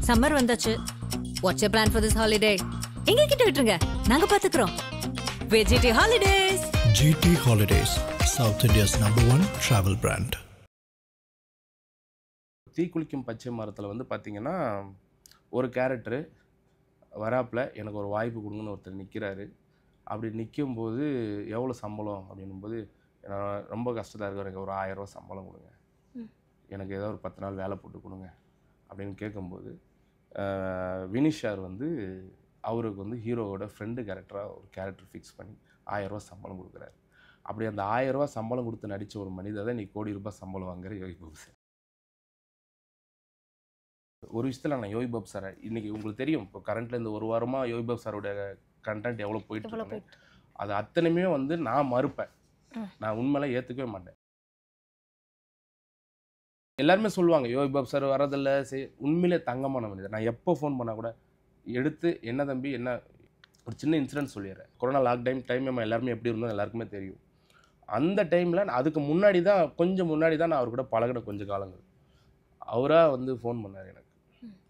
Summer வந்தாச்சு. What's your plan for this holiday? எங்க கிட்ட விட்டுருங்க, நாங்க பாத்துக்கிறோம். VGT Holidays. GT Holidays, South India's #1 travel brand. தீக்குளிக்கும் பச்சை மரத்தில் வந்து பார்த்தீங்கன்னா ஒரு கேரக்டரு வராப்பில் எனக்கு ஒரு வாய்ப்பு கொடுங்கன்னு ஒருத்தர் நிற்கிறாரு. அப்படி நிற்கும்போது எவ்வளோ சம்பளம் அப்படின்னும்போது நான் ரொம்ப கஷ்டத்தாக இருக்கும், எனக்கு ஒரு 1000 ரூபா சம்பளம் கொடுங்க, எனக்கு ஏதோ ஒரு 10 நாள் வேலை போட்டு கொடுங்க அப்படின்னு கேட்கும்போது வினிஷ் சார் வந்து அவருக்கு வந்து ஹீரோவோட ஃப்ரெண்டு கேரக்டராக ஒரு கேரக்டர் ஃபிக்ஸ் பண்ணி 1000 ரூபா சம்பளம் கொடுக்குறாரு. அப்படி அந்த 1000 ரூபா சம்பளம் கொடுத்து நடித்த ஒரு மனிதர் தான் இன்னைக்கு கோடி ரூபாய் சம்பளம் வாங்குற யோகி பாபு சார். ஒரு விஷயத்தில் நான் யோகி பாபு சார் இன்றைக்கி உங்களுக்கு தெரியும், இப்போ கரண்ட்டில் இந்த ஒரு வாரமாக யோகி பாபு சாரோட கண்டென்ட் எவ்வளோ போயிட்டு அது அத்தனையுமே வந்து நான் மறுப்பேன், நான் உண்மையில ஏற்றுக்கவே மாட்டேன். எல்லாருமே சொல்லுவாங்க யோகி பாபு சார் வரதில்லை, உண்மையிலே தங்கமான மனிதர். நான் எப்போ ஃபோன் பண்ணால் கூட எடுத்து என்ன தம்பி என்ன ஒரு சின்ன இன்சிடென்ட் சொல்லிடுறேன். கொரோனா லாக்டவுன் டைம் நம்ம எல்லாருமே எப்படி இருந்தோம் எல்லாருக்குமே தெரியும். அந்த டைமில் அதுக்கு முன்னாடி தான் கொஞ்சம் முன்னாடி தான் நான் அவர் கூட பழகின கொஞ்சம் காலங்கள். அவராக வந்து ஃபோன் பண்ணார் எனக்கு.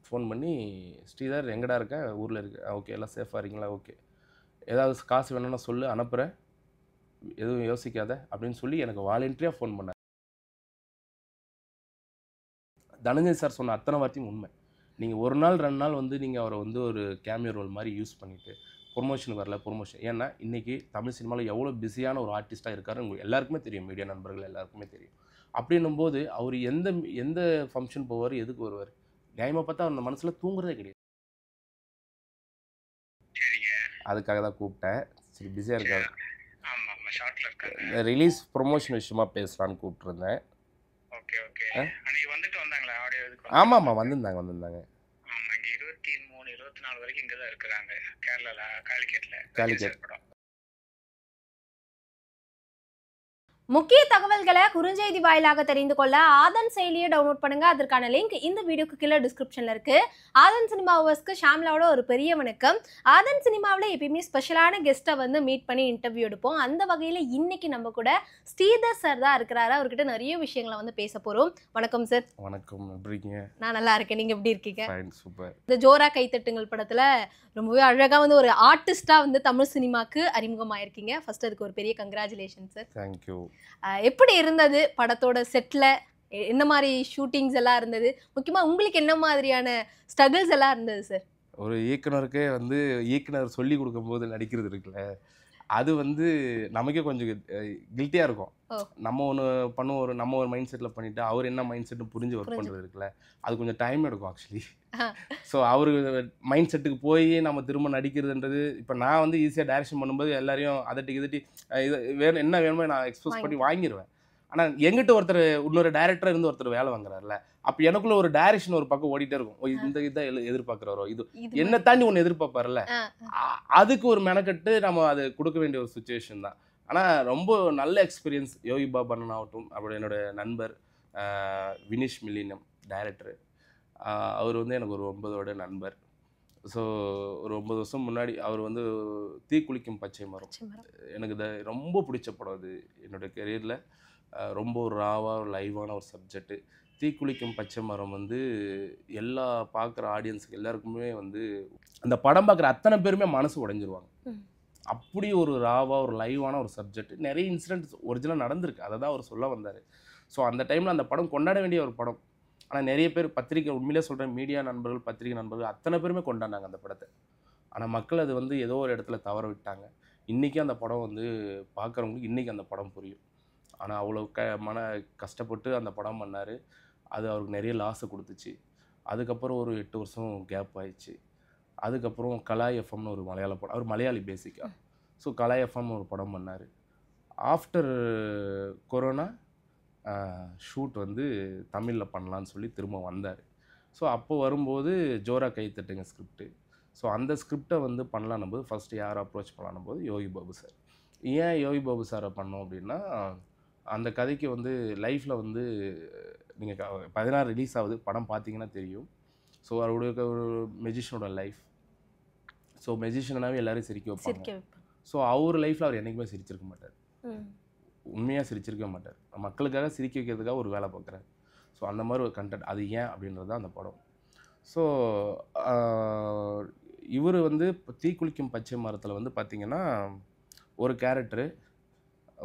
ஃபோன் பண்ணி ஸ்ரீதர் எங்கடா இருக்க, ஊரில் இருக்க, ஓகே எல்லாம் சேஃபாக இருக்கீங்களா, ஓகே ஏதாவது காசு வேணும்னா சொல்லு அனுப்புகிறேன், எதுவும் யோசிக்காத அப்படின்னு சொல்லி எனக்கு வாலண்டியாக ஃபோன் பண்ணார். தனஞ்சய் சார் சொன்ன அத்தனை வார்த்தையும் உண்மை. நீங்கள் ஒரு நாள் 2 நாள் வந்து நீங்கள் அவரை வந்து ஒரு கேமியோ ரோல் மாதிரி யூஸ் பண்ணிவிட்டு ப்ரொமோஷனுக்கு வரல ப்ரொமோஷன். ஏன்னா இன்றைக்கி தமிழ் சினிமாவில் எவ்வளோ பிஸியான ஒரு ஆர்டிஸ்ட்டாக இருக்காரு உங்களுக்கு எல்லாருக்குமே தெரியும், மீடியா நண்பர்கள் எல்லாருக்குமே தெரியும். அப்படின்னும்போது அவர் எந்த ஃபங்க்ஷன் போவார், எதுக்கு வருவார், நியாயமாக பார்த்தா அந்த மனசில் தூங்குறதே கிடையாது. அதுக்காக தான் கூப்பிட்டேன். சரி பிஸியாக இருக்காரு, ரிலீஸ் ப்ரொமோஷன் விஷயமா பேசலான்னு கூப்பிட்டுருந்தேன். ஆமாம் வந்திருந்தாங்க. காலிக்கட் முக்கிய தகவல்களை குறுஞ்செய்தி வாயிலாக தெரிந்து கொள்ள ஆதன் செயலியை டவுன்லோட் பண்ணுங்க. அதற்கான லிங்க் இந்த வீடியோக்கு கீழே டிஸ்கிரிப்ஷன்ல இருக்கு. ஆதன் சினிமாவர்ஸ்க்கு ஷாம்லாவோட ஒரு பெரிய வணக்கம். ஆதன் சினிமாவில் எப்பயுமே ஸ்பெஷலான கெஸ்ட்டை வந்து மீட் பண்ணி இன்டர்வியூ எடுப்போம். அந்த வகையில் இன்னைக்கு நம்ம கூட ஸ்ரீதர் சார் தான் இருக்கிறாரு. அவர்கிட்ட நிறைய விஷயங்களை வந்து பேச போறோம். வணக்கம் சார். வணக்கம், எப்படி இருக்கீங்க? நான் நல்லா இருக்கேன், நீங்க எப்படி இருக்கீங்க? சூப்பர். இந்த ஜோரா கைத்தட்டுங்கள் படத்துல ரொம்பவே அழகா வந்து ஒரு ஆர்டிஸ்டா வந்து தமிழ் சினிமாக்கு அறிமுகமாயிருக்கீங்க. ஃபர்ஸ்ட் அதுக்கு ஒரு பெரிய கங்க்ராச்சுலேஷன் சார். தேங்க்யூ. எப்படி இருந்தது படத்தோட செட்ல, என்ன மாதிரி ஷூட்டிங்ஸ் எல்லாம் இருந்தது, முக்கியமா உங்களுக்கு என்ன மாதிரியான ஸ்ட்ரகிள்ஸ் எல்லாம் இருந்தது சார்? ஒரு இயக்குனருக்கே வந்து இயக்குனர் சொல்லி கொடுக்கும்போது நடிக்கிறது இருக்குல்ல, அது வந்து நமக்கே கொஞ்சம் கில்ட்டியாக இருக்கும். நம்ம ஒன்று பண்ணுவோம், நம்ம ஒரு மைண்ட் செட்டில் பண்ணிவிட்டு அவர் என்ன மைண்ட் செட்னு புரிஞ்சு ஒர்க் பண்ணுறது இருக்குல்ல, அது கொஞ்சம் டைம் எடுக்கும் ஆக்சுவலி. ஸோ அவர் மைண்ட் செட்டுக்கு போய் நம்ம திரும்ப நடிக்கிறதுன்றது, இப்போ நான் வந்து ஈஸியாக டைரக்ஷன் பண்ணும்போது எல்லாரையும் அதட்டி இது வேணும் என்ன வேணுமோ நான் எக்ஸ்பிரஸ் பண்ணி வாங்கிடுவேன். ஆனால் எங்கிட்ட ஒருத்தர் இன்னொரு டைரக்டராக இருந்து ஒருத்தர் வேலை வாங்குறாருல, அப்போ எனக்குள்ள ஒரு டைரக்ஷன் ஒரு பக்கம் ஓடிட்டே இருக்கும். இந்த இதை எதிர்பார்க்குறாரோ, இது என்ன தாண்டி ஒன்று எதிர்பார்ப்பார்ல, அதுக்கு ஒரு மெனக்கட்டு நம்ம அது கொடுக்க வேண்டிய ஒரு சுச்சுவேஷன் தான். ஆனால் ரொம்ப நல்ல எக்ஸ்பீரியன்ஸ். யோகி பாபு அண்ணன் ஆகட்டும், அப்படி என்னோட நண்பர் வினிஷ் மில்லினம் டைரக்டரு, அவர் வந்து எனக்கு ஒரு 9 வருட நண்பர். ஸோ ஒரு 9 வருஷம் முன்னாடி அவர் வந்து தீக்குளிக்கும் பச்சை மரம் எனக்கு ரொம்ப பிடிச்ச படம். அது என்னோடய கெரியரில் ரொம்ப ஒரு ராவாக ஒரு லைவான ஒரு சப்ஜெக்ட்டு. தீக்குளிக்கும் பச்சை மரம் வந்து எல்லா பார்க்குற ஆடியன்ஸுக்கு எல்லாருக்குமே வந்து அந்த படம் பார்க்குற அத்தனை பேருமே மனசு உடைஞ்சிருவாங்க. அப்படி ஒரு ராவாக ஒரு லைவான ஒரு சப்ஜெக்ட். நிறைய இன்சிடென்ட்ஸ் ஒரிஜினலாக நடந்திருக்கு, அதை தான் அவர் சொல்ல வந்தார். ஸோ அந்த டைமில் அந்த படம் கொண்டாட வேண்டிய ஒரு படம். ஆனால் நிறைய பேர் பத்திரிக்கை, உண்மையிலே சொல்கிறேன், மீடியா நண்பர்கள் பத்திரிக்கை நண்பர்கள் அத்தனை பேருமே கொண்டாடினாங்க அந்த படத்தை. ஆனால் மக்கள் அது வந்து ஏதோ ஒரு இடத்துல தவற விட்டாங்க. இன்றைக்கி அந்த படம் வந்து பார்க்குறவங்களுக்கு இன்றைக்கி அந்த படம் புரியும். ஆனால் அவ்வளோ கஷ்டப்பட்டு அந்த படம் பண்ணார். அது அவருக்கு நிறைய லாஸை கொடுத்துச்சு. அதுக்கப்புறம் ஒரு 8 வருஷம் கேப் ஆயிடுச்சு. அதுக்கப்புறம் கலாய் எஃப்எம்னு ஒரு மலையாள படம், அவர் மலையாளி பேசிக்காக. ஸோ கலாய் எஃப்எம்னு ஒரு படம் பண்ணார். ஆஃப்டர் கொரோனா ஷூட் வந்து தமிழில் பண்ணலான்னு சொல்லி திரும்ப வந்தார். ஸோ அப்போ வரும்போது ஜோரா கைத்தட்டுங்க ஸ்கிரிப்டு. ஸோ அந்த ஸ்கிரிப்டை வந்து பண்ணலான்னும் போது ஃபஸ்ட்டு யார் அப்ரோச் பண்ணலான்னும் போது யோகி பாபு சார். ஏன் யோகி பாபு சாரை பண்ணோம் அப்படின்னா, அந்த கதைக்கு வந்து லைஃப்பில் வந்து நீங்கள் 16 ரிலீஸ் ஆகுது, படம் பார்த்தீங்கன்னா தெரியும். ஸோ அவருடைய ஒரு மெஜிஷியனோட லைஃப். ஸோ மெஜிஷியனாகவே எல்லோரும் சிரிக்க வைப்பாங்க. ஸோ அவர் லைஃப்பில் அவர் என்றைக்குமே சிரிச்சிருக்க மாட்டார், உண்மையாக சிரிச்சிருக்க மாட்டார். மக்களுக்காக சிரிக்க வைக்கிறதுக்காக ஒரு வேலை பார்க்குறாரு. ஸோ அந்த மாதிரி ஒரு கண்டென்ட். அது ஏன் அப்படின்றது தான் அந்த படம். ஸோ இவர் வந்து தீக்குளிக்கும் பச்சை மரத்தில் வந்து பார்த்திங்கன்னா ஒரு கேரக்டரு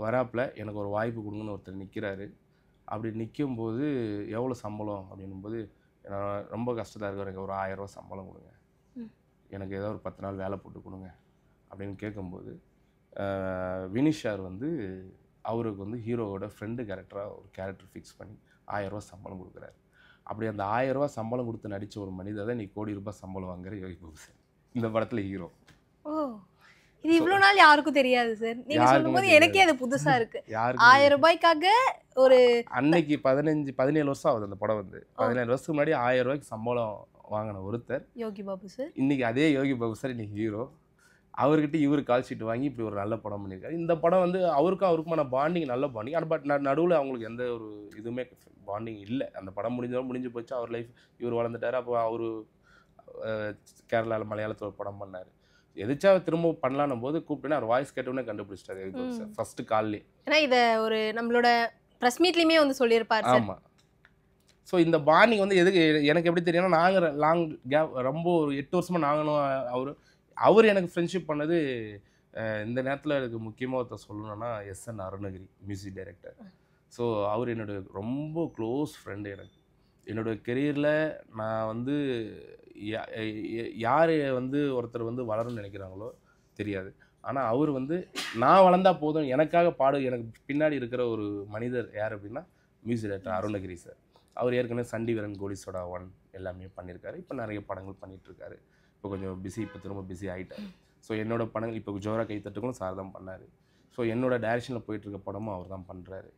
வராப்பில் எனக்கு ஒரு வாய்ப்பு கொடுங்கன்னு ஒருத்தர் நிற்கிறாரு. அப்படி நிற்கும்போது எவ்வளோ சம்பளம் அப்படின்னும்போது, நான் ரொம்ப கஷ்டமாக இருக்கிற எனக்கு ஒரு 1000 ரூபா சம்பளம் கொடுங்க, எனக்கு ஏதோ ஒரு 10 நாள் வேலை போட்டு கொடுங்க அப்படின்னு கேட்கும்போது, வினிஷ் சார் வந்து அவருக்கு வந்து ஹீரோவோட ஃப்ரெண்டு கேரக்டராக ஒரு கேரக்டர் ஃபிக்ஸ் பண்ணி 1000 ரூபா சம்பளம் கொடுக்குறாரு. அப்படி அந்த 1000 ரூபா சம்பளம் கொடுத்து நடித்த ஒரு மனிதர் தான் இன்னைக்கு கோடி ரூபாய் சம்பளம் வாங்குற யோகி பாபு சார் இந்த படத்தில் ஹீரோ. ஓ, இது இவ்வளவு நாள் யாருக்கும் தெரியாது சார். நீங்க சொல்லும்போது எனக்கே அது புதுசா இருக்கு. 1000 ரூபாய்க்காக ஒரு அன்னைக்கு 17 வருஷம் ஆகுது அந்த படம் வந்து. 17 வருஷத்துக்கு முன்னாடி 1000 ரூபாய்க்கு சம்பளம் வாங்கின ஒருத்தர் யோகி பாபு சார். இன்னைக்கு அதே யோகி பாபு சார் இன்னைக்கு ஹீரோ. அவர்கிட்ட இவர் கால் ஷீட் வாங்கி இப்படி ஒரு நல்ல படம் பண்ணியிருக்காரு. இந்த படம் வந்து அவருக்குமான பாண்டிங் நல்ல பாண்டிங். பட் நடுவில் அவங்களுக்கு எந்த ஒரு இதுவுமே பாண்டிங் இல்லை. அந்த படம் முடிஞ்சு போச்சு. அவர் லைஃப் இவர் வளர்ந்துட்டார். அப்போ அவர் கேரளாவில் மலையாளத்தில் ஒரு படம் பண்ணார். எதிர்த்தா திரும்ப பண்ணலான்னும் போது கூப்பிட்டுனா அவர் வாய்ஸ் கேட்டோன்னே கண்டுபிடிச்சிட்டாரு யோகி பாபு சார் ஃபர்ஸ்ட் கால்லே. ஏன்னா இதை ஒரு நம்மளோட ப்ரெஸ் மீட்லேயுமே வந்து சொல்லியிருப்பார். ஆமாம். ஸோ இந்த பாண்டிங் வந்து எதுக்கு எனக்கு எப்படி தெரியும்னா, நாங்கள் லாங் கேப் ரொம்ப ஒரு 8 வருஷமாக நாங்களும் அவர் எனக்கு ஃப்ரெண்ட்ஷிப் பண்ணது. இந்த நேரத்தில் எனக்கு முக்கியமாக ஒருத்தர் சொல்லணும்னா SN Arunagiri music director. So அவர் என்னோட ரொம்ப க்ளோஸ் ஃப்ரெண்டு. எனக்கு என்னோடய கெரியரில் நான் வந்து யார் வந்து ஒருத்தர் வந்து வளரும்னு நினைக்கிறாங்களோ தெரியாது. ஆனால் அவர் வந்து நான் வளர்ந்தால் போதும் எனக்காக எனக்கு பின்னாடி இருக்கிற ஒரு மனிதர் யார் அப்படின்னா மியூசிக் டைரக்டர் அருணகிரி சார். அவர் ஏற்கனவே சண்டி வீரன், கோலி சோடா 1 எல்லாமே பண்ணியிருக்காரு. இப்போ நிறைய படங்கள் பண்ணிகிட்ருக்காரு. இப்போ கொஞ்சம் பிஸி, இப்போ திரும்ப பிஸி ஆகிட்டார். ஸோ என்னோடய படங்கள் இப்போ ஜோரா கைத்தட்டுகளும் சார் தான் பண்ணார். ஸோ என்னோடய டைரக்ஷனில் போயிட்டுருக்க படமும் அவர் தான் பண்ணுறாரு.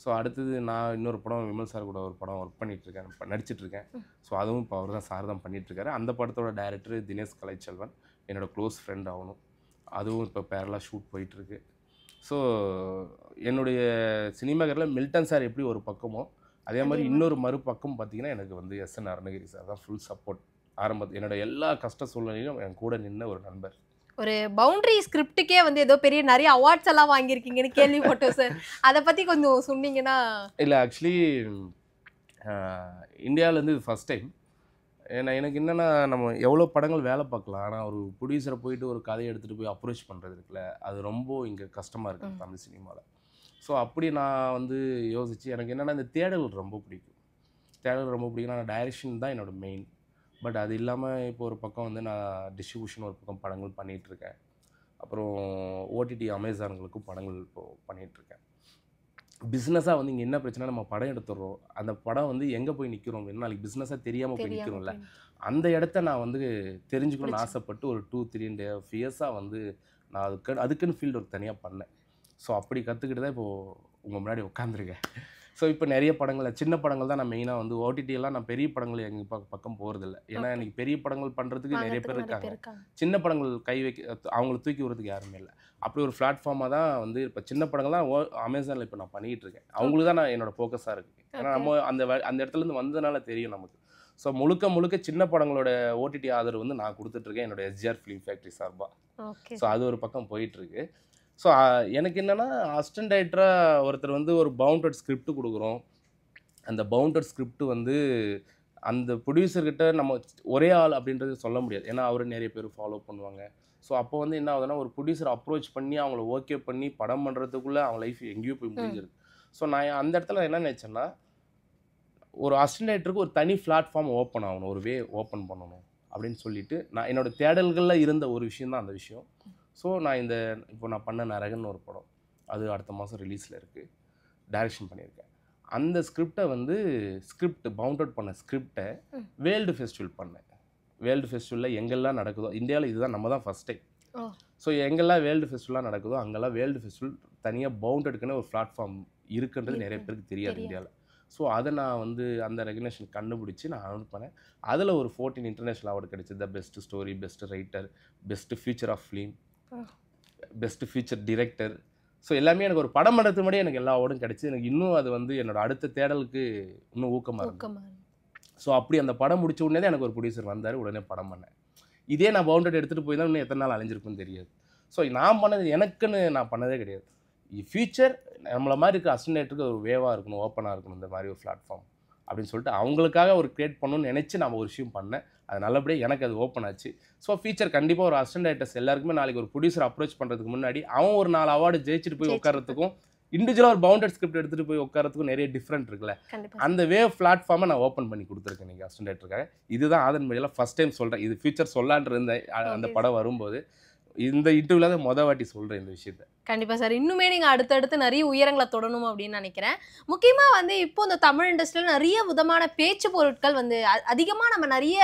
ஸோ அடுத்தது நான் இன்னொரு படம் விமல் சார் கூட ஒரு படம் ஒர்க் பண்ணிகிட்ருக்கேன், நடிச்சிட்ருக்கேன். ஸோ அதுவும் இப்போ அவர் தான் சார் தான் பண்ணிகிட்ருக்காரு. அந்த படத்தோட டைரக்டர் தினேஷ் கலைச்செல்வன், என்னோடய க்ளோஸ் ஃப்ரெண்ட் ஆகணும். அதுவும் இப்போ பேரலாக ஷூட் போயிட்டுருக்கு. ஸோ என்னுடைய சினிமாக்கரில் மில்டன் சார் எப்படி ஒரு பக்கமோ அதே மாதிரி இன்னொரு மறுபக்கம் பார்த்திங்கன்னா எனக்கு வந்து எஸ்என் அருணகிரி சார் தான் ஃபுல் சப்போர்ட். என்னோட எல்லா கஷ்ட சூழ்நிலையிலும் என் கூட நின்ன ஒரு நண்பர். ஒரு பவுண்டரி ஸ்கிரிப்டுக்கே வந்து ஏதோ பெரிய நிறைய அவார்ட்ஸ் எல்லாம் வாங்கியிருக்கீங்கன்னு கேள்விப்பட்டோம் சார். அதை பற்றி கொஞ்சம் சொன்னீங்கன்னா. இல்லை, ஆக்சுவலி இந்தியாவிலேருந்து இது ஃபஸ்ட் டைம். ஏன்னா எனக்கு என்னென்னா, நம்ம எவ்வளோ படங்கள் வேலை பார்க்கலாம், ஆனால் ஒரு ப்ரொடியூசரை போயிட்டு ஒரு கதையை எடுத்துகிட்டு போய் அப்ரோச் பண்ணுறது இருக்குல்ல, அது ரொம்ப இங்கே கஷ்டமாக இருக்குது தமிழ் சினிமாவில். ஸோ அப்படி நான் வந்து யோசித்து எனக்கு என்னென்னா இந்த தேடல் ரொம்ப பிடிக்கும். நான் டைரக்ஷன் தான் என்னோடய மெயின். பட் அது இல்லாமல் இப்போ ஒரு பக்கம் வந்து நான் டிஸ்ட்ரிபியூஷன் ஒரு பக்கம் படங்கள் பண்ணிகிட்ருக்கேன். அப்புறம் ஓடிடி அமேசான்களுக்கும் படங்கள் இப்போது பண்ணிகிட்ருக்கேன். பிஸ்னஸாக வந்து இங்கே என்ன பிரச்சனை, நம்ம படம் எடுத்துடுறோம், அந்த படம் வந்து எங்கே போய் நிற்கிறோம் அப்படின்னா நாளைக்கு பிஸ்னஸாக தெரியாமல் போய் நிற்கிறோம்ல, அந்த இடத்த நான் வந்து தெரிஞ்சுக்கணும்னு ஆசைப்பட்டு ஒரு 2-3 இயர்ஸாக வந்து நான் அதுக்குன்னு ஃபீல்டு ஒர்க் தனியாக பண்ணேன். ஸோ அப்படி கற்றுக்கிட்டு தான் இப்போது உங்கள் முன்னாடி உட்காந்துருக்கேன். ஸோ இப்போ நிறைய படங்கள், சின்ன படங்கள் தான் நான் மெயினாக வந்து ஓடிடியெல்லாம் நான் பெரிய படங்கள் எங்கள் பக்கம் போகிறதில்ல. ஏன்னா இன்றைக்கி பெரிய படங்கள் பண்ணுறதுக்கு நிறைய பேர் இருக்காங்க. சின்ன படங்கள் அவங்கள தூக்கி விடுறதுக்கு யாருமே இல்லை. அப்படி ஒரு பிளாட்ஃபார்மாக தான் வந்து இப்போ சின்ன படங்கள் தான் அமேசானில் இப்போ நான் பண்ணிகிட்டு இருக்கேன். அவங்களுக்கு தான் நான் என்னோடய ஃபோக்கஸாக இருக்குது. ஏன்னா நம்ம அந்த இடத்துலேருந்து வந்ததுனால தெரியும் நமக்கு. ஸோ முழுக்க சின்ன படங்களோட ஓடிடி ஆதரவு வந்து நான் கொடுத்துட்ருக்கேன் என்னோடய எஸ்ஜிஆர் ஃபிலிம் ஃபேக்ட்ரி சார்பாக. ஸோ அது ஒரு பக்கம் போயிட்டுருக்கு. ஸோ எனக்கு என்னென்னா, அசிஸ்டன்ட் டைரக்டராக ஒருத்தர் வந்து ஒரு பவுண்டட் ஸ்கிரிப்ட் கொடுக்குறோம். அந்த பவுண்டட் ஸ்கிரிப்ட் வந்து அந்த ப்ரொடியூசர்கிட்ட நம்ம ஒரே ஆள் அப்படின்றது சொல்ல முடியாது. ஏன்னா அவர் நிறைய பேர் ஃபாலோ பண்ணுவாங்க. ஸோ அப்போ வந்து என்ன ஆகுதுன்னா, ஒரு ப்ரொடியூசர் அப்ரோச் பண்ணி அவங்கள ஓகே பண்ணி படம் பண்ணுறதுக்குள்ளே அவங்க லைஃப் எங்கேயோ போய் முடிஞ்சிருக்கு. ஸோ நான் அந்த இடத்துல என்ன நினச்சேன்னா, ஒரு அசிஸ்டன்ட் டைரக்டருக்கு ஒரு தனி பிளாட்ஃபார்ம் ஓப்பன் ஆகணும், ஒரு வே ஓப்பன் பண்ணணும் அப்படின்னு சொல்லிட்டு நான் என்னோடய தேடல்களில் இருந்த ஒரு விஷயம் தான் அந்த விஷயம். ஸோ நான் இப்போ நான் பண்ண நரகன்னு ஒரு படம், அது அடுத்த மாதம் ரிலீஸில் இருக்குது, டைரக்ஷன் பண்ணியிருக்கேன். அந்த ஸ்கிரிப்டை வந்து பவுண்டட் பண்ண ஸ்கிரிப்டை வேர்ல்டு ஃபெஸ்டிவல் பண்ணேன். வேர்ல்டு ஃபெஸ்டிவலில் எங்கெல்லாம் நடக்குதோ, இந்தியாவில் இதுதான் நம்ம தான் ஃபஸ்ட் டைம். ஸோ எங்கெல்லாம் வேர்ல்டு ஃபெஸ்டிவலாக நடக்குதோ அங்கெல்லாம் வேர்ல்டு ஃபெஸ்டிவல் தனியாக பவுண்டடுக்குன்னு ஒரு பிளாட்ஃபார்ம் இருக்குன்றது நிறைய பேருக்கு தெரியாது இந்தியாவில். ஸோ அதை நான் வந்து அந்த ரெகக்னேஷன் கண்டுபிடிச்சி நான் அனௌன்ஸ் பண்ணேன். அதில் ஒரு 14 இன்டர்நேஷ்னல் அவார்டு கிடச்சிது. The best story, best writer, best feature of film, best feature director. So எல்லாமே எனக்கு ஒரு படம் பண்ணுறது முன்னாடியே எனக்கு எல்லா அவார்டும் கிடச்சி. எனக்கு இன்னும் அது வந்து என்னோடய அடுத்த தேடலுக்கு இன்னும் ஊக்கமாக இருக்கும். ஸோ அப்படி அந்த படம் முடிச்ச உடனே தான் எனக்கு ஒரு ப்ரொடியூசர் வந்தார், உடனே படம் பண்ணேன். இதே நான் பவுண்டட் எடுத்துகிட்டு போய் தான் இன்னும் எத்தனை நாள் அலைஞ்சிருக்குன்னு தெரியாது. ஸோ நான் பண்ணது எனக்குன்னு நான் பண்ணதே கிடையாது. ஃபியூச்சர் நம்மளை மாதிரி இருக்க அசிஸ்டன்ட் டைரக்டருக்கு ஒரு வேவாக இருக்கணும், ஓப்பனாக இருக்கணும் இந்த மாதிரி ஒரு பிளாட்ஃபார்ம் அப்படின்னு சொல்லிட்டு அவங்களுக்காக ஒரு கிரியேட் பண்ணணும்னு நினச்சி நான் ஒரு விஷயம் பண்ணேன். அது நல்லபடியாக எனக்கு அது ஓப்பன் ஆச்சு. ஸோ ஃபியூச்சர் கண்டிப்பாக ஒரு அசிஸ்டன்ட் டைரக்டர்ஸ் எல்லாருக்குமே நாளைக்கு ஒரு ப்ரொடியூசர் அப்ரோச் பண்ணுறதுக்கு முன்னாடி அவன் ஒரு 4 அவார்டு ஜெயிச்சுட்டு போய் உட்காரத்துக்கும் இண்டிவிஜுவலாக ஒரு பவுண்டட் ஸ்கிரிப்ட் எடுத்துகிட்டு போய் உட்காரத்துக்கும் நிறைய டிஃப்ரெண்ட் இருக்குல்ல. அந்த பிளாட்ஃபார்மை நான் ஓப்பன் பண்ணி கொடுத்துருக்கேன் நீங்கள் அசிஸ்டன்ட் டைரக்டருக்காக. இதுதான் ஆதன் மீடியாவில் ஃபஸ்ட் டைம் சொல்கிறேன். இது ஃபியூச்சர் சொல்லான் இருந்த அந்த படம் வரும்போது இந்த இன்டர்வியூல தான் மொதல் வாட்டி சொல்கிறேன் இந்த விஷயத்த. கண்டிப்பாக சார். இன்னுமே நீங்கள் அடுத்தடுத்து நிறைய உயரங்களை தொடணும் அப்படின்னு நினைக்கிறேன். முக்கியமாக வந்து இப்போ இந்த தமிழ் இண்டஸ்ட்ரியில் நிறைய விதமான பேச்சு பொருட்கள் வந்து அதிகமாக நம்ம நிறைய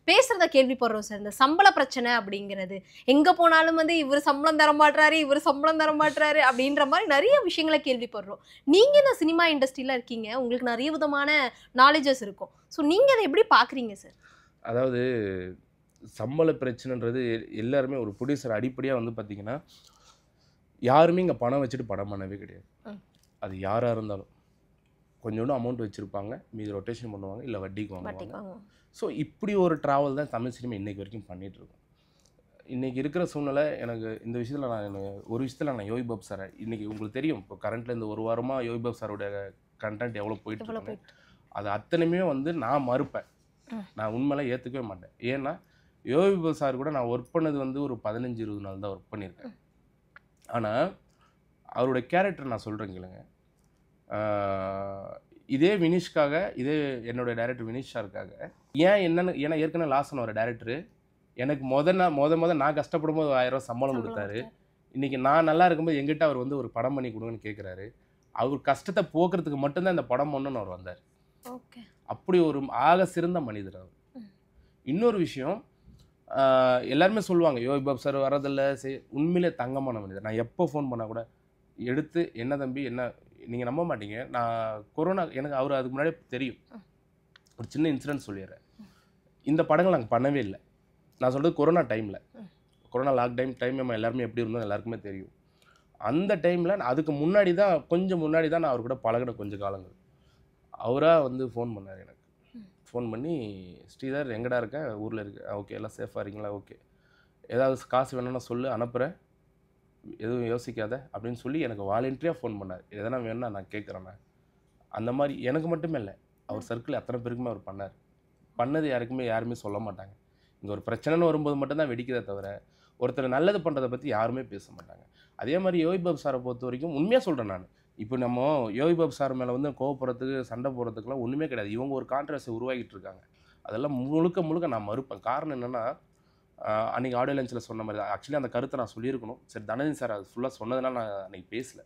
பேசுகிறத கேள்விப்படுறோம் சார். இந்த சம்பள பிரச்சனை அப்படிங்கிறது எங்கே போனாலும் வந்து இவர் சம்பளம் தர மாட்டுறாரு, இவர் சம்பளம் தர மாட்டுறாரு அப்படின்ற மாதிரி நிறைய விஷயங்களை கேள்விப்படுறோம். நீங்கள் இந்த சினிமா இண்டஸ்ட்ரியில் இருக்கீங்க, உங்களுக்கு நிறைய விதமான நாலேஜஸ் இருக்கும். ஸோ நீங்கள் அதை எப்படி பார்க்குறீங்க சார்? அதாவது சம்பள பிரச்சனைன்றது எல்லாருமே ஒரு ப்ரொடியூசர் அடிப்படையாக வந்து பார்த்தீங்கன்னா யாருமே இங்கே பணம் வச்சுட்டு படம் பண்ணவே கிடையாது. அது யாராக இருந்தாலும் கொஞ்சோண்டு அமௌண்ட் வச்சுருப்பாங்க, மீது ரொட்டேஷன் பண்ணுவாங்க, இல்லை வட்டிக்கு வாங்குவாங்க. ஸோ இப்படி ஒரு ட்ராவல் தான் தமிழ் சினிமா இன்றைக்கி வரைக்கும் பண்ணிகிட்ருக்கோம். இன்றைக்கி இருக்கிற சூழ்நிலை எனக்கு இந்த விஷயத்தில் ஒரு விஷயத்தில் நான் யோகி பாபு சாரை இன்றைக்கி உங்களுக்கு தெரியும், இப்போ கரண்ட்டில் இந்த ஒரு வாரமாக யோகி பாபு சாரோட கண்டென்ட் எவ்வளோ போயிட்டு அது அத்தனையுமே வந்து நான் மறுப்பேன். நான் உண்மையில ஏற்றுக்கவே மாட்டேன். ஏன்னா யோகி பாபு சார் கூட நான் ஒர்க் பண்ணது வந்து ஒரு 15-20 நாள் தான் ஒர்க் பண்ணியிருக்கேன். ஆனால் அவரோட கேரக்டர் நான் சொல்கிறேன் கேளுங்க. இதே வினிஷ்காக, இதே என்னோடய டைரக்டர் வினிஷ் சாருக்காக ஏன்னா ஏற்கனவே லாஸ் ஆன ஒரு டைரக்டரு எனக்கு நான் கஷ்டப்படும் போது 1000 ரூபா சம்பளம் கொடுத்தாரு. இன்றைக்கி நான் நல்லா இருக்கும்போது எங்கிட்ட அவர் வந்து ஒரு படம் பண்ணி கொடுங்கன்னு கேட்குறாரு. அவர் கஷ்டத்தை போக்குறதுக்கு மட்டும்தான் இந்த படம் பண்ணணும்னு அவர் வந்தார். அப்படி ஒரு ஆக சிறந்த மனிதர் அவர். இன்னொரு விஷயம், எல்லாருமே சொல்லுவாங்க யோகி பாபு சார் வரதில்லை, உண்மையிலே தங்கமான மனிதர். நான் எப்போ ஃபோன் பண்ணால் கூட எடுத்து என்ன தம்பி என்ன, நீங்கள் நம்ப மாட்டீங்க, நான் கொரோனா எனக்கு அவர் அதுக்கு முன்னாடியே தெரியும். ஒரு சின்ன இன்சிடென்ட் சொல்லிடுறேன். இந்த படங்கள் நாங்கள் பண்ணவே இல்லை. நான் சொல்கிறது கொரோனா டைமில், கொரோனா டைம் நம்ம எல்லாருமே எப்படி இருந்தோம் எல்லாருக்குமே தெரியும். அந்த டைமில் அதுக்கு முன்னாடி தான் கொஞ்சம் முன்னாடி தான் நான் அவர் கூட பழகின கொஞ்சம் காலங்கள். அவராக வந்து ஃபோன் பண்ணார் எனக்கு. ஃபோன் பண்ணி ஸ்ரீதர் எங்கடா இருக்க, ஊரில் இருக்கு, ஓகே எல்லாம் சேஃபாக இருக்கீங்களா, ஓகே ஏதாவது காசு வேணும்னா சொல்லு அனுப்புகிறேன், எதுவும் யோசிக்காத அப்படின்னு சொல்லி எனக்கு வாலண்டியாக ஃபோன் பண்ணார். எதனா வேணும்னா நான் கேட்குறேண்ணே. அந்த மாதிரி எனக்கு மட்டுமே இல்லை, அவர் சர்க்கிள் அத்தனை பேருக்குமே அவர் பண்ணார். பண்ணது யாருமே சொல்ல மாட்டாங்க. இங்கே ஒரு பிரச்சனைன்னு வரும்போது மட்டும்தான் வெடிக்கிறத தவிர ஒருத்தர் நல்லது பண்ணுறதை பற்றி யாருமே பேச மாட்டாங்க. அதே மாதிரி யோகி பாபு சாரை பொறுத்த வரைக்கும் உண்மையாக சொல்கிறேன் நான், இப்போ நம்ம யோகி பாபு சார் மேலே வந்து கோவப்படுறதுக்கு சண்டை போடுறதுக்குலாம் ஒன்றுமே கிடையாது. இவங்க ஒரு கான்ட்ரவர்சி உருவாக்கிட்டு இருக்காங்க. அதெல்லாம் முழுக்க நான் மறுப்பேன். காரணம் என்னென்னா, அன்றைக்கி ஆடியோ லஞ்சில் சொன்ன மாதிரி தான் ஆக்சுவலி அந்த கருத்தை நான் சொல்லியிருக்கணும். சரி, தனஞ்சய் சார் அது ஃபுல்லாக சொன்னதுனால நான் அன்றைக்கி பேசலை.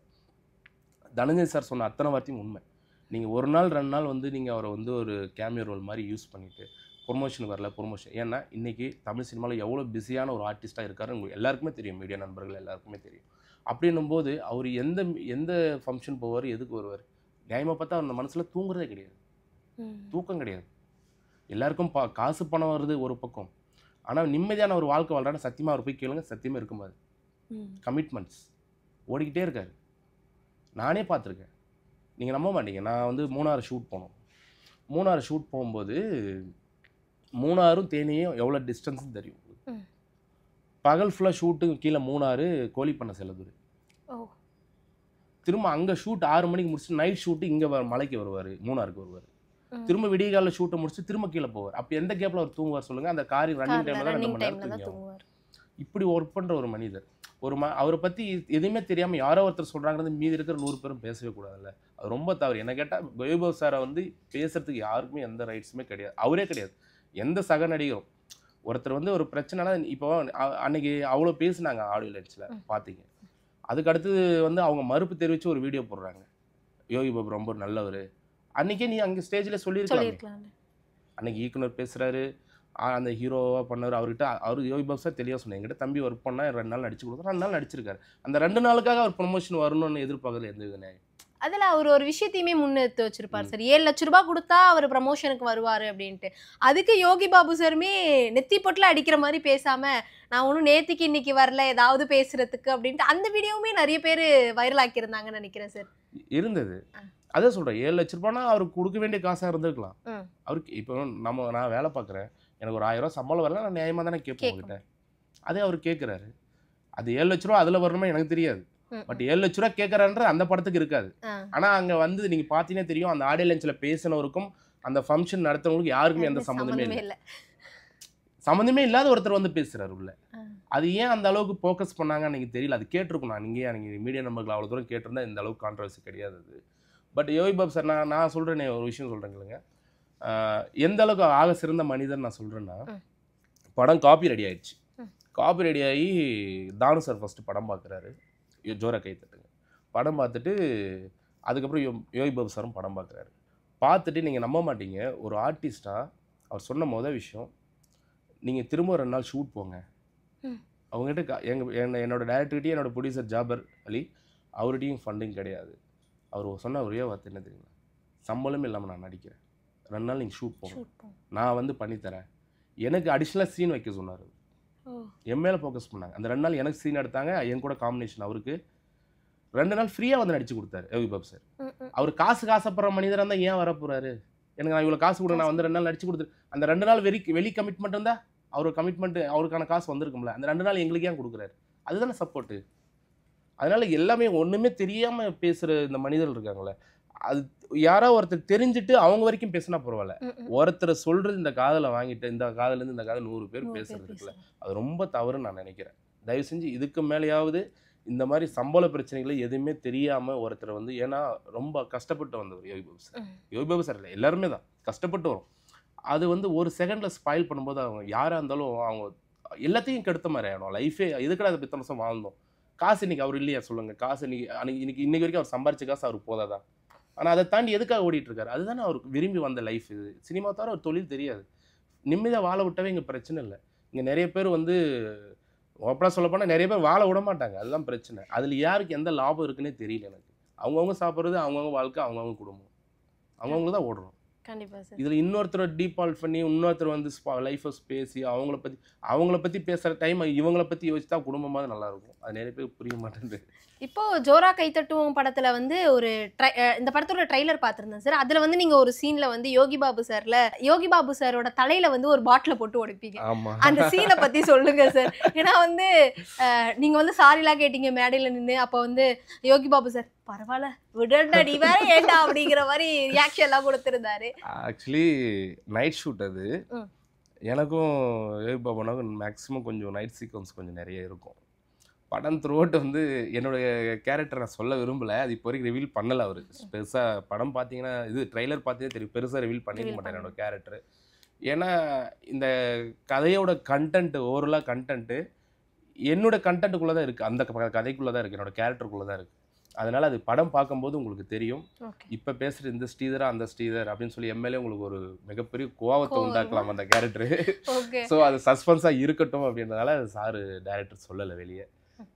தனஞ்சய் சார் சொன்ன அத்தனை வார்த்தையும் உண்மை. நீங்கள் ஒரு நாள் 2 நாள் வந்து நீங்கள் அவரை வந்து ஒரு கேமியோ ரோல் மாதிரி யூஸ் பண்ணிவிட்டு ப்ரொமோஷனுக்கு வரல ப்ரொமோஷன். ஏன்னா இன்றைக்கி தமிழ் சினிமாவில் எவ்வளோ பிஸியான ஒரு ஆர்டிஸ்ட்டாக இருக்காரு உங்களுக்கு எல்லாருக்குமே தெரியும், மீடியா நண்பர்கள் எல்லாருக்குமே தெரியும். அப்படின்னும்போது அவர் எந்த ஃபங்க்ஷன் போவார், எதுக்கு வருவார், நியாயமாக பார்த்தா அந்த மனசில் தூங்குறதே கிடையாது, தூக்கம் கிடையாது. எல்லாருக்கும் காசு பணம் வருது ஒரு பக்கம், ஆனால் நிம்மதியான ஒரு வாழ்க்கை வாழ்றான்னு சத்தியமாக அவர் போய் கேளுங்க, சத்தியமாக இருக்குமாது. கமிட்மெண்ட்ஸ் ஓடிக்கிட்டே இருக்காரு. நானே பார்த்துருக்கேன், நீங்கள் நம்ப மாட்டீங்க. நான் வந்து மூணாறு ஷூட் போகும்போது மூணாறும் தேனியும் எவ்வளோ டிஸ்டன்ஸ்னு தெரியும். பகல் ஃபுல்லாக ஷூட்டுக்கு கீழே மூணாறு கோழிப்பண்ணை செல்லதூர். திரும்ப அங்கே ஷூட் 6 மணிக்கு முடிச்சுட்டு நைட் ஷூட்டு இங்கே மலைக்கு வருவார், மூணாருக்கு வருவார். திரும்ப விடிய காலில் ஷூட்டை முடிச்சுட்டு திரும்ப கீழே போவார். அப்போ எந்த கேப்பில் அவர் தூங்குவார் சொல்லுங்கள்? அந்த காரி ரன்னிங் டைமில் தான் 2 மணி நேரம் தூங்குவார். இப்படி ஒர்க் பண்ணுற ஒரு மனிதர். அவரை பற்றி எதுவுமே தெரியாமல் யாரோ ஒருத்தர் சொல்கிறாங்கிறது மீதி இருக்கிற 100 பேரும் பேசவே கூடாதுல்ல. அது ரொம்ப தவறு. என்ன கேட்டால் யோகி பாபு சாரை வந்து பேசுறதுக்கு யாருக்குமே எந்த ரைட்ஸுமே கிடையாது. அவரே கிடையாது, எந்த சக நடிகரும். ஒருத்தர் வந்து ஒரு பிரச்சனைனா இப்போ அன்னைக்கு அவ்வளோ பேசுனாங்க ஆடியோ லஞ்சில் பார்த்தீங்க. அதுக்கு அடுத்தது வந்து அவங்க மறுப்பு தெரிவித்து ஒரு வீடியோ போடுறாங்க, யோகி பாபு ரொம்ப நல்லவர். அன்றைக்கே நீ அங்கே ஸ்டேஜில் சொல்லியிருக்கலாம். அன்றைக்கி இயக்குனர் பேசுகிறாரு, அந்த ஹீரோவாக பண்ணவர், அவர் யோகி பாபு சார் தெளிவாக சொன்னாங்க, என்கிட்ட தம்பி ஒர்க் பண்ணால் 2 நாள் நடிச்சு கொடுத்தா 2 நாள் நடிச்சிருக்காரு. அந்த 2 நாளுக்காக அவர் ப்ரொமோஷன் வரணும்னு எதிர்பார்க்கறது எந்த வித நியாயம்? அதில் அவர் ஒரு விஷயத்தையுமே முன்னெடுத்து வச்சிருப்பார் சார். 7 லட்ச ரூபாய் கொடுத்தா அவர் ப்ரமோஷனுக்கு வருவார் அப்படின்ட்டு. அதுக்கு யோகி பாபு சாருமே நெத்தி பொட்டில் அடிக்கிற மாதிரி பேசாமல், நான் ஒன்றும் நேற்றுக்கு இன்னைக்கு வரல ஏதாவது பேசுறதுக்கு அப்படின்ட்டு அந்த வீடியோவுமே நிறைய பேர் வைரல் ஆக்கியிருந்தாங்கன்னு நினைக்கிறேன் சார். இருந்தது. அதான் சொல்கிறேன், 7 லட்ச ரூபானா அவருக்கு கொடுக்க வேண்டிய காசாக இருந்திருக்கலாம். அவருக்கு இப்போ நான் வேலை பார்க்குறேன், எனக்கு ஒரு 1000 ரூபா சம்பளம் வரல, நான் நியாயமாக தானே கேட்பேன் உங்ககிட்ட. அதே அவர் கேட்குறாரு. அது 7 லட்ச ரூபா அதில் வரணுமா எனக்கு தெரியாது. பட் 7 லட்ச ரூபா கேட்குறான்ற அந்த படத்துக்கு இருக்காது. ஆனால் அங்கே வந்து நீங்கள் பார்த்தீங்கன்னா தெரியும், அந்த ஆடியோ லஞ்சில் பேசினவருக்கும் அந்த ஃபங்க்ஷன் நடத்துறவங்களுக்கு யாருக்குமே எந்த சம்மந்தமே இல்லை. சம்மந்தமே இல்லாத ஒருத்தர் வந்து பேசுறாரு உள்ள. அது ஏன் அந்த அளவுக்கு ஃபோக்கஸ் பண்ணாங்கன்னு எனக்கு தெரியல. அது கேட்டிருக்கும். நீங்கள் மீடியா நம்பர்கள் அவ்வளோ தூரம் கேட்டிருந்தா இந்த அளவுக்கு கான்ட்ரவர்சி கிடையாது அது. பட் யோகி பாபு சார் நான் சொல்கிறேனே ஒரு விஷயம் சொல்கிறேங்க. எந்த அளவுக்கு ஆக சிறந்த மனிதன் நான் சொல்கிறேன்னா, படம் காப்பி ரெடி ஆயிடுச்சு. காப்பி ரெடி ஆகி தானு சார் ஃபஸ்ட்டு படம் பார்க்குறாரு. ஜோரா கை தட்டுங்க. படம் பார்த்துட்டு அதுக்கப்புறம் யோகி பாபு சாரும் படம் பார்க்குறாரு. பார்த்துட்டு நீங்கள் நம்ப மாட்டீங்க, ஒரு ஆர்டிஸ்டாக அவர் சொன்ன மொதல் விஷயம், நீங்கள் திரும்ப 2 நாள் ஷூட் போங்க. அவங்ககிட்ட என்னோட டைரக்டர்கிட்டையும் என்னோட ப்ரொடியூசர் ஜாபர் அலி அவர்கிட்டையும் ஃபண்டிங் கிடையாது. அவர் சொன்ன ஒரே வார்த்தை என்ன தெரியுங்களா? சம்பளமே இல்லாமல் நான் நடிக்கிறேன், 2 நாள் நீங்கள் ஷூட் போங்க, நான் வந்து பண்ணித்தரேன். எனக்கு அடிஷ்னலாக சீன் வைக்க சொன்னார். என் மேலே ஃபோக்கஸ் பண்ணாங்க. அந்த 2 நாள் எனக்கு சீன் எடுத்தாங்க. என் கூட காம்பினேஷன். அவருக்கு 2 நாள் ஃப்ரீயாக வந்து நடிச்சு கொடுத்தாரு யோகி பாபு சார். அவர் காசுப்படுற மனிதராக இருந்தால் ஏன் வரப்போறாரு? எனக்கு நான் இவ்வளோ காசு கூட நான் வந்து 2 நாள் நடிச்சு கொடுத்துரு. அந்த 2 நாள் வெளி கமிட்மெண்ட் இருந்தால் அவர் கமிட்மெண்ட் அவருக்கான காசு வந்திருக்கும்ல. அந்த 2 நாள் எங்களுக்கு ஏன் கொடுக்குறாரு? அதுதானே சப்போர்ட்டு. அதனால எல்லாமே ஒன்றுமே தெரியாமல் பேசுகிற இந்த மனிதர்கள் இருக்காங்களே, அது யாரோ ஒருத்தர் தெரிஞ்சுட்டு அவங்க வரைக்கும் பேசினா பரவாயில்ல. ஒருத்தர் சொல்கிறது இந்த காதில் வாங்கிட்டு இந்த காதுலேருந்து இந்த காதில் 100 பேர் பேசுறது இருக்குல்ல, அது ரொம்ப தவறுன்னு நான் நினைக்கிறேன். தயவு செஞ்சு இதுக்கு மேலேயாவது இந்த மாதிரி சம்பள பிரச்சனைகளை எதுவுமே தெரியாமல் ஒருத்தர் வந்து, ஏன்னா ரொம்ப கஷ்டப்பட்டு வந்தவர் யோகி பாபு சார். யோகி பாபு சார் இல்லை, எல்லாருமே தான் கஷ்டப்பட்டு வரும். அது வந்து ஒரு செகண்டில் ஸ்பாயில் பண்ணும்போது அவங்க யாராக இருந்தாலும் அவங்க எல்லாத்தையும் கெடுத்த மாதிரி ஆகிடும். லைஃபே எதுக்கடா அதை 10 வருஷம் வாழ்ந்தோம். காசு இன்னைக்கு அவர் இல்லையா சொல்லுங்கள்? காசு இன்னைக்கு வரைக்கும் அவர் சம்பாரிச்ச காசு அவருக்கு போதாதான். ஆனால் அதை தாண்டி எதுக்காக ஓடிட்டு இருக்காரு? அதுதானே அவருக்கு விரும்பி வந்த லைஃப். இது சினிமா தவிர ஒரு தொழில் தெரியாது. நிம்மதியாக வாழ விட்டவே இங்கே பிரச்சனை இல்லை. இங்கே நிறைய பேர் வந்து ஓப்பனாக சொல்ல போனால் நிறைய பேர் வாழ விட மாட்டாங்க. அதுதான் பிரச்சனை. அதில் யாருக்கு எந்த லாபம் இருக்குன்னே தெரியல எனக்கு. அவங்கவுங்க சாப்பிட்றது, அவங்கவுங்க வாழ்க்கை, அவங்கவுங்க குடும்பம், அவங்கவுங்க தான் ஓடுறோம். கண்டிப்பா சார். இதில் இன்னொருத்தரை டீபால்ட் பண்ணி இன்னொருத்தர் வந்து லைஃப்பை பேசி அவங்கள பற்றி பேசுகிற டைம் இவங்களை பற்றி யோசிச்சா குடும்பமாக நல்லா இருக்கும். அது நிறைய பேர் புரிய மாட்டேங்குது. இப்போ ஜோரா கைத்தட்டுவோம் படத்துல வந்து ஒரு இந்த படத்தோட ட்ரைலர் பார்த்திருந்தேன் சார். அதுல வந்து நீங்க ஒரு சீன்ல வந்து யோகி பாபு சாரோட தலையில வந்து ஒரு பாட்டில போட்டு உடைப்பீங்க. அந்த சீனை பத்தி சொல்லுங்க சார். ஏன்னா வந்து நீங்க வந்து சாரிலாம் கேட்டீங்க மேடையில நின்று. அப்ப வந்து யோகி பாபு சார் பரவாயில்ல விடண்டா நீ வேற ஏண்டா அப்படிங்கிற மாதிரி ரியாக்ஷன் எல்லாம் கொடுத்திருந்தாரு. ஆக்சுவலி நைட் ஷூட் அது. எனக்கும் யோகி பாபுனாக்கும் மேக்ஸிமம் கொஞ்சம் நைட் சீக்வன்ஸ் கொஞ்சம் நிறைய இருக்கும். படம் த்ரூஅவுட் வந்து என்னுடைய கேரக்டர் நான் சொல்ல விரும்பலை. அது இப்போ வரைக்கும் ரிவீல் பண்ணலை. அவர் பெருசாக படம் பார்த்தீங்கன்னா இது ட்ரைலர் பார்த்தீங்கன்னா தெரியும், பெருசாக ரிவீல் பண்ணிக்க மாட்டேன் என்னோடய கேரக்டர். ஏன்னா இந்த கதையோட கண்டென்ட் ஓவரலாக கண்டென்ட்டு என்னோட கண்டென்ட்டுக்குள்ளே தான் இருக்குது, அந்த கதைக்குள்ளே தான் இருக்குது, என்னோடய கேரக்டருக்குள்ளே தான் இருக்குது. அதனால் அது படம் பார்க்கும்போது உங்களுக்கு தெரியும். இப்போ பேசுகிற இந்த ஸ்ரீதரா அந்த ஸ்ரீதர் அப்படின்னு சொல்லி எம்எல்ஏ உங்களுக்கு ஒரு மிகப்பெரிய கோவத்தை உண்டாக்கலாம் அந்த கேரக்டரு. ஸோ அது சஸ்பென்ஸாக இருக்கட்டும் அப்படின்றதால அது சாரு டைரக்டர் சொல்லலை வெளியே.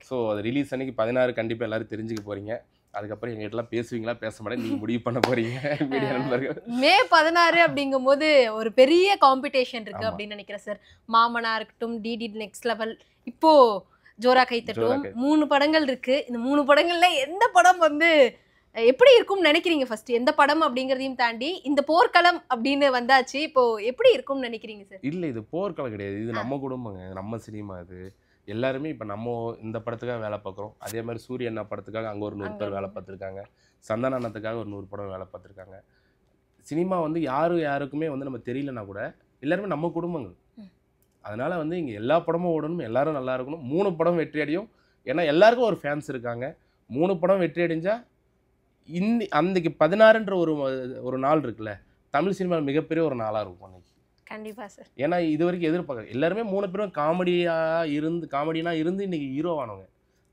ஸோ அது ரிலீஸ் அன்னைக்கு 16 கண்டிப்பாக எல்லோரும் தெரிஞ்சுக்க போகிறீங்க. அதுக்கப்புறம் எங்ககிட்டலாம் பேசுவீங்களா பேச மாட்டேன் நீங்கள் முடிவு பண்ண போகிறீங்க. மீடியா நண்பர்கள் மே 16 அப்படிங்கும் போது ஒரு பெரிய காம்படிஷன் இருக்குது அப்படின்னு நினைக்கிறேன் சார். மாமனா இருக்கட்டும், டிடி நெக்ஸ்ட் லெவல், இப்போ ஜோரா கைத்தட்டும், 3 படங்கள் இருக்கு. இந்த 3 படங்கள்ல எந்த படம் வந்து எப்படி இருக்கும்னு நினைக்கிறீங்க? ஃபர்ஸ்ட் எந்த படம் அப்படிங்கிறதையும் தாண்டி இந்த போர்க்களம் அப்படின்னு வந்தாச்சு, இப்போ எப்படி இருக்கும்னு நினைக்கிறீங்க சார்? இல்லை இது போர்க்களம் கிடையாது, இது நம்ம குடும்பங்க, நம்ம சினிமா. இது எல்லாருமே இப்போ நம்ம இந்த படத்துக்காக வேலை பார்க்குறோம். அதே மாதிரி சூரிய அண்ணா படத்துக்காக அங்கே ஒரு 100 பேர் வேலை பார்த்துருக்காங்க. சந்தான அண்ணத்துக்காக ஒரு 100 படம் வேலை பார்த்துருக்காங்க. சினிமா வந்து யாருக்குமே வந்து நம்ம தெரியலனா கூட எல்லாருமே நம்ம குடும்பங்கள். அதனால் வந்து இங்கே எல்லா படமும் ஓடணும், எல்லாரும் நல்லா இருக்கணும். 3 படம் வெற்றி அடையும். ஏன்னா எல்லாருக்கும் ஒரு ஃபேன்ஸ் இருக்காங்க. 3 படம் வெற்றி அடைஞ்சால் அன்றைக்கு 16ன்ற ஒரு நாள் இருக்குல்ல, தமிழ் சினிமா மிகப்பெரிய ஒரு நாளாக இருக்கும் அன்றைக்கி. கண்டிப்பாக சார். ஏன்னா இது வரைக்கும் எதிர்பார்க்குறேன் எல்லாருமே 3 பேரும் காமெடினா இருந்து இன்றைக்கி ஹீரோவானவங்க.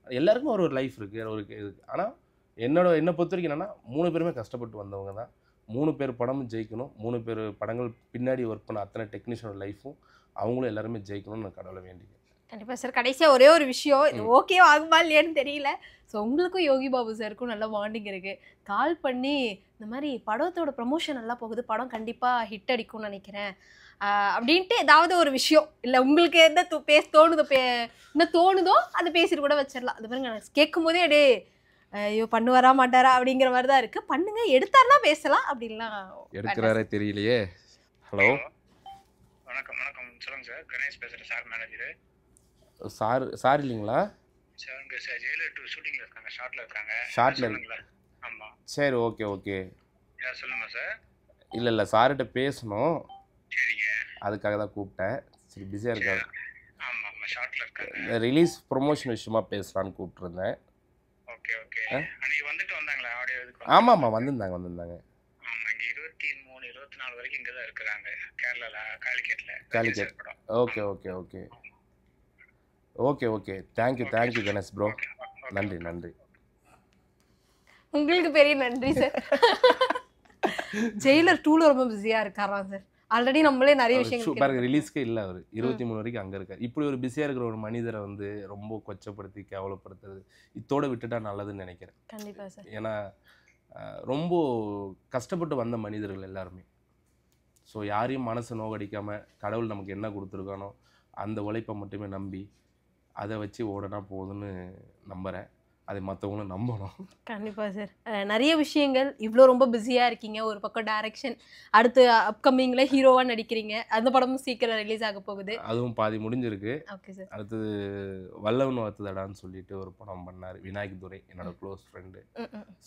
எல்லாருக்கும் ஒரு லைஃப் இருக்குது, ஒரு இது. ஆனால் என்னை பொறுத்த வரைக்கும் என்னென்னா 3 பேருமே கஷ்டப்பட்டு வந்தவங்க தான். 3 பேர் படமும் ஜெயிக்கணும். 3 பேர் படங்கள் பின்னாடி ஒர்க் பண்ண அத்தனை டெக்னீஷியனோட லைஃப்பும் அவங்களும் எல்லாருமே ஜெயிக்கணும்னு நான் கடவுளை வேண்டிக்கிறேன். கண்டிப்பாக சார். கடைசியாக ஒரே ஒரு விஷயம், இது ஓகே ஆகுமா இல்லையான்னு தெரியல. ஸோ உங்களுக்கும் யோகி பாபு சாருக்கும் நல்ல பாண்டிங் இருக்குது. கால் பண்ணி இந்த மாதிரி படத்தோட ப்ரமோஷன் நல்லா போகுது, படம் கண்டிப்பாக ஹிட் அடிக்கும்னு நினைக்கிறேன் அப்படின்ட்டு ஏதாவது ஒரு விஷயம் இல்லை உங்களுக்கு என்ன என்ன தோணுதோ அதை பேசிட்டு கூட வச்சிடலாம். அது பாருங்க எனக்கு கேட்கும் போதே அப்படியே ஐயோ பண்ணுவாரா மாட்டாரா அப்படிங்கிற மாதிரி தான் இருக்குது. பண்ணுங்க, எடுத்தாருன்னா பேசலாம், அப்படின்லாம் எடுக்கிறாரே தெரியலையே. ஹலோ வணக்கம். சொல்லுங்க சார், கணேஷ் பேசுகிறேன் சார், மேனேஜரு. சார் இல்லைங்களா? சார் இங்கே சார் ஜெயிலர் 2 ஷூட்டிங்கில் இருக்காங்க, ஷார்ட்டில் இருக்காங்க. ஷார்ட்டில் இருக்குங்களா? ஆமாம். சரி, ஓகே. யார் சொல்லுங்கள் சார். இல்லை சார்கிட்ட பேசணும், சரிங்க. அதுக்காக தான் கூப்பிட்டேன். சரி பிஸியாக இருக்காரு, ஆமாம் ஆமாம், ஷார்ட்ல இருக்காங்க. ரிலீஸ் ப்ரொமோஷன் விஷயமா பேசலான்னு கூப்பிட்டுருந்தேன். Okay okay. அன்னைக்கு வந்துட்டு வந்தாங்களா ஆடியோ இதுக்கு? ஆமாம் வந்திருந்தாங்க. ஆமாம், இங்கே 23 24 வரைக்கும் இங்கே தான் இருக்கிறாங்க, கேரளாவில் காலிக்கேட்டில். காலிக்கேட். ஓகே. Thank you Ganesh bro. நன்றி. உங்களுக்கு பெரிய நன்றி சார். ஜெயிலர் 2ல ரொம்ப பிஸியா இருக்காராம் சார். ஆல்ரெடி நம்மளே நிறைய விஷயங்கள் பாருங்க, ரிலீஸ்க்கே இல்லை அவர் 23 வரைக்கும் அங்கே இருக்கார். இப்படி ஒரு பிஸியாக இருக்கிற ஒரு மனிதரை வந்து ரொம்ப கொச்சப்படுத்தி கேவலப்படுத்துறது இதோட விட்டுட்டா நல்லதுன்னு நினைக்கிறேன். கண்டிப்பா சார். ஏன்னா ரொம்ப கஷ்டப்பட்டு வந்த மனிதர்கள் எல்லாருமே. ஸோ யாரையும் மனசை நோகடிக்காமல் கடவுள் நமக்கு என்ன கொடுத்துருக்கானோ அந்த உழைப்பை மட்டுமே நம்பி அதை வச்சு ஓடனா போகுதுன்னு நம்புகிறேன். அதை மற்றவங்களும் நம்பணும். கண்டிப்பா சார். நிறைய விஷயங்கள் இவ்வளோ ரொம்ப பிஸியாக இருக்கீங்க. ஒரு பக்கம் டைரக்ஷன், அடுத்து அப்கமிங்கில் ஹீரோவாக நடிக்கிறீங்க. அந்த படமும் சீக்கிரம் ரிலீஸ் ஆக போகுது. அதுவும் பாதி முடிஞ்சிருக்கு. Okay sir. அடுத்தது வல்லவன் வத்துதடான்னு சொல்லிட்டு ஒரு படம் பண்ணார் விநாயக் துரை, என்னோட க்ளோஸ் ஃப்ரெண்டு.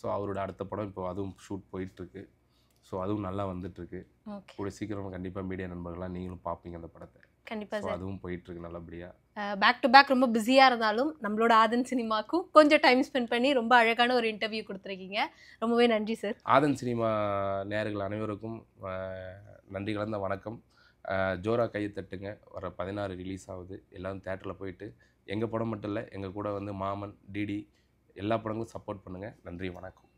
ஸோ அவரோட அடுத்த படம் இப்போ அதுவும் ஷூட் போயிட்டுருக்கு. ஸோ அதுவும் நல்லா வந்துட்டுருக்கு. கூட சீக்கிரம் கண்டிப்பாக மீடியா நண்பர்களாக நீங்களும் பார்ப்பீங்க அந்த படத்தை. கண்டிப்பாக சார். அதுவும் போயிட்டுருக்கு நல்லபடியாக. பேக் டு பேக் ரொம்ப பிஸியாக இருந்தாலும் நம்மளோட ஆதன் சினிமாக்கும் கொஞ்சம் டைம் ஸ்பெண்ட் பண்ணி ரொம்ப அழகான ஒரு இன்டர்வியூ கொடுத்துருக்கீங்க. ரொம்பவே நன்றி சார். ஆதன் சினிமா நேயர்கள் அனைவருக்கும் நன்றி கலந்த வணக்கம். ஜோரா கையை தட்டுங்க. வர 16 ரிலீஸ் ஆகுது. எல்லோரும் தேட்டரில் போயிட்டு எங்கள் படம் மட்டும் இல்லை, எங்கள் கூட வந்து மாமன், டிடி எல்லா படங்களும் சப்போர்ட் பண்ணுங்கள். நன்றி, வணக்கம்.